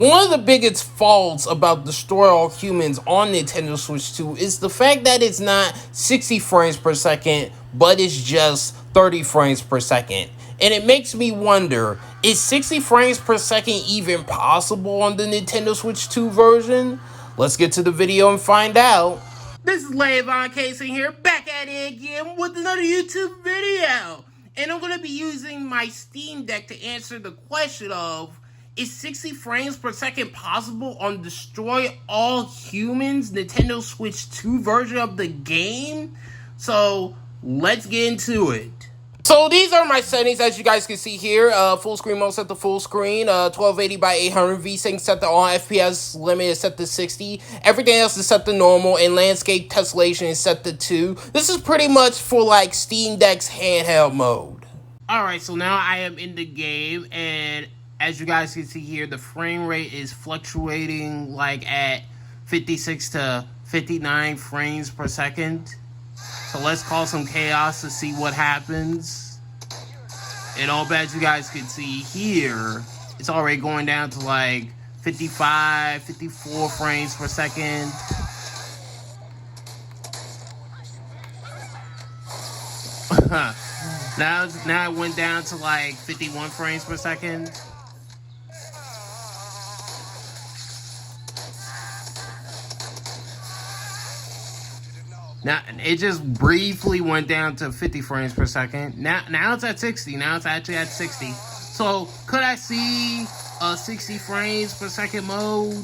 One of the biggest faults about Destroy All Humans on Nintendo Switch 2 is the fact that it's not 60 frames per second, but it's just 30 frames per second. And it makes me wonder, is 60 frames per second even possible on the Nintendo Switch 2 version? Let's get to the video and find out. This is lavoncason here, back at it again with another YouTube video. And I'm going to be using my Steam Deck to answer the question of, is 60 frames per second possible on Destroy All Humans Nintendo Switch 2 version of the game? So, let's get into it. So these are my settings, as you guys can see here. Full screen mode set to full screen, 1280 by 800, VSync set to on, FPS limit is set to 60. Everything else is set to normal, and landscape tessellation is set to 2. This is pretty much for like Steam Deck's handheld mode. Alright, so now I am in the game, and as you guys can see here, the frame rate is fluctuating like at 56 to 59 frames per second. So let's call some chaos to see what happens. And all bad you guys can see here, it's already going down to like 55, 54 frames per second. Now it went down to like 51 frames per second. Now, it just briefly went down to 50 frames per second. Now it's at 60. Now it's actually at 60. So, could I see a 60 frames per second mode?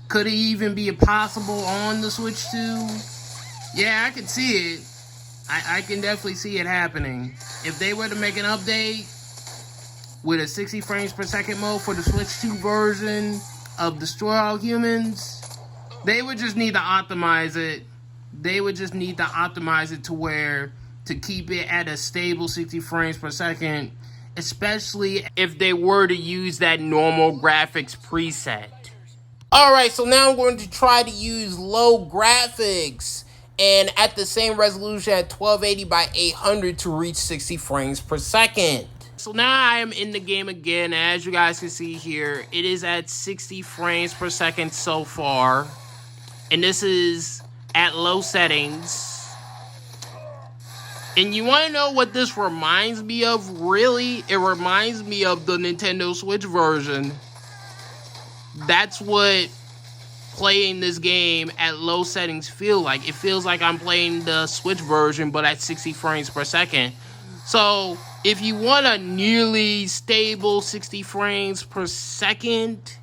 Could it even be possible on the Switch 2? Yeah, I can see it. I can definitely see it happening. If they were to make an update with a 60 frames per second mode for the Switch 2 version of Destroy All Humans, they would just need to optimize it. They would just need to optimize it to where to keep it at a stable 60 frames per second, especially if they were to use that normal graphics preset. Alright, so now I'm going to try to use low graphics and at the same resolution at 1280 by 800 to reach 60 frames per second. So now I am in the game again. As you guys can see here, it is at 60 frames per second so far. And this is at low settings. And you want to know what this reminds me of? Really? It reminds me of the Nintendo Switch version. That's what playing this game at low settings feel like. It feels like I'm playing the Switch version, but at 60 frames per second. So, if you want a nearly stable 60 frames per second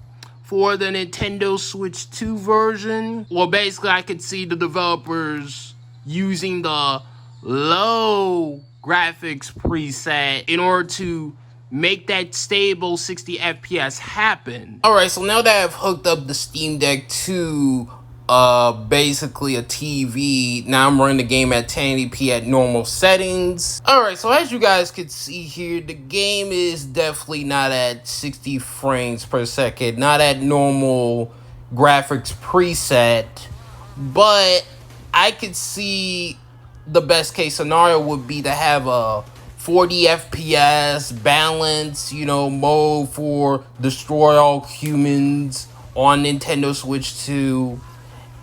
for the Nintendo Switch 2 version, well, basically I could see the developers using the low graphics preset in order to make that stable 60 FPS happen. Alright, so now that I've hooked up the Steam Deck to basically a TV, now I'm running the game at 1080p at normal settings. Alright, so as you guys can see here, the game is definitely not at 60 frames per second, not at normal graphics preset, but I could see the best case scenario would be to have a 40 FPS balance, mode for Destroy All Humans on Nintendo Switch 2.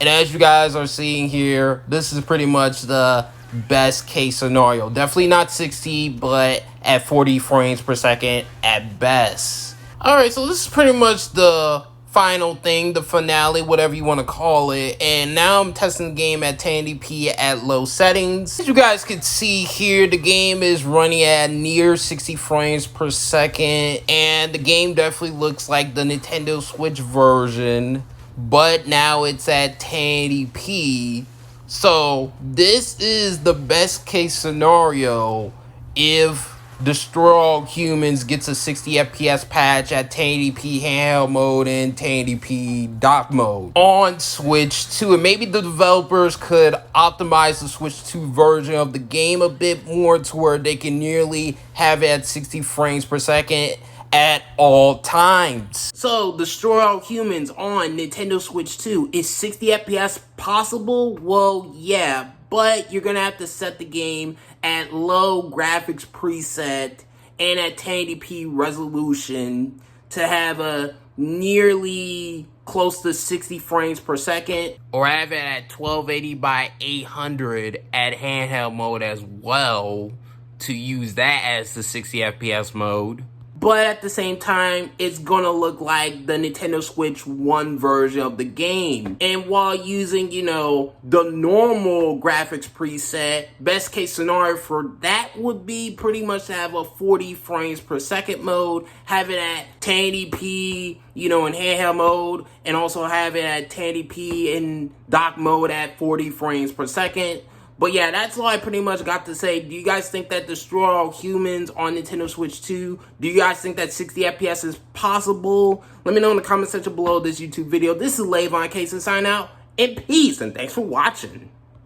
And as you guys are seeing here, this is pretty much the best case scenario. Definitely not 60, but at 40 frames per second at best. Alright, so this is pretty much the final thing, the finale, whatever you want to call it. And now I'm testing the game at 1080p at low settings. As you guys can see here, the game is running at near 60 frames per second. And the game definitely looks like the Nintendo Switch version, but now it's at 1080p. So this is the best case scenario if Destroy All Humans gets a 60 FPS patch at 1080p handheld mode and 1080p dock mode on Switch 2. And maybe the developers could optimize the Switch 2 version of the game a bit more to where they can nearly have it at 60 frames per second at all times. So, Destroy All Humans on Nintendo Switch 2, is 60 FPS possible? Well, yeah, but you're gonna have to set the game at low graphics preset and at 1080p resolution to have a nearly close to 60 frames per second, or have it at 1280 by 800 at handheld mode as well, to use that as the 60 FPS mode. But at the same time, it's gonna look like the Nintendo Switch 1 version of the game. And while using, you know, the normal graphics preset, best case scenario for that would be pretty much to have a 40 frames per second mode, have it at 1080p, you know, in handheld mode, and also have it at 1080p in dock mode at 40 frames per second. But yeah, that's all I pretty much got to say. Do you guys think that Destroy All Humans on Nintendo Switch 2? Do you guys think that 60 FPS is possible? Let me know in the comment section below this YouTube video. This is lavoncason signing out, and peace, and thanks for watching.